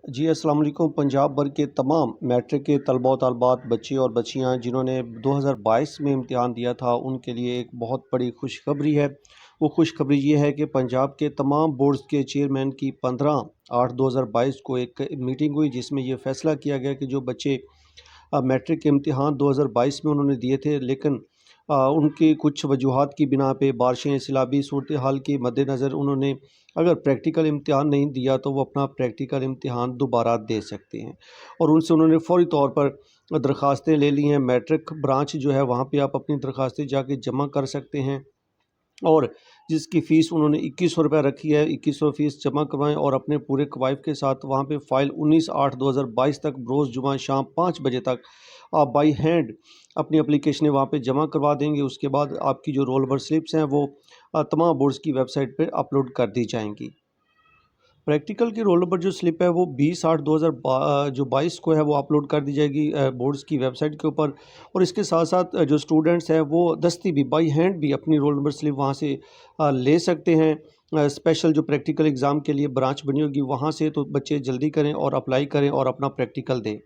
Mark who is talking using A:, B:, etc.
A: جی अस्सलाम वालेकुम। पंजाब भर के तमाम मैट्रिक के तलबा व तलबात, बच्चे और बच्चियाँ जिन्होंने 2022 में इम्तिहान दिया था, उनके लिए एक बहुत बड़ी खुशखबरी है। वो खुशखबरी ये है कि पंजाब के तमाम बोर्ड्स के चेयरमैन की 15/8/2022 को एक मीटिंग हुई, जिसमें ये फ़ैसला किया गया कि जो बच्चे मैट्रिक के इम्तिहान 2022 में उन्होंने दिए थे, लेकिन उनकी कुछ वजूहात की बिना पे बारिशें, सैलाबी सूरत हाल के मद्देनज़र उन्होंने अगर प्रैक्टिकल इम्तिहान नहीं दिया तो वो अपना प्रैक्टिकल इम्तिहान दोबारा दे सकते हैं। और उनसे उन्होंने फ़ौरी तौर पर दरख्वास्तें ले ली हैं। मैट्रिक ब्रांच जो है वहाँ पे आप अपनी दरख्वास्तें जाके जमा कर सकते हैं, और जिसकी फ़ीस उन्होंने 2100 रुपये रखी है, 2100 फ़ीस जमा करवाएँ और अपने पूरे कवायद के साथ वहाँ पे फ़ाइल 19/8/2022 तक रोज़ जुमा शाम 5 बजे तक आप बाई हैंड अपनी एप्लीकेशनें वहाँ पे जमा करवा देंगे। उसके बाद आपकी जो रोल नंबर स्लिप्स हैं वो तमाम बोर्ड्स की वेबसाइट पे अपलोड कर दी जाएंगी। प्रैक्टिकल की रोल नंबर जो स्लिप है वो 20/8/2022 को है, वो अपलोड कर दी जाएगी बोर्ड्स की वेबसाइट के ऊपर। और इसके साथ साथ जो स्टूडेंट्स हैं वो दस्ती भी बाई हैंड भी अपनी रोल नंबर स्लिप वहाँ से ले सकते हैं। स्पेशल जो प्रैक्टिकल एग्ज़ाम के लिए ब्रांच बनी होगी वहाँ से, तो बच्चे जल्दी करें और अप्लाई करें और अपना प्रैक्टिकल दें।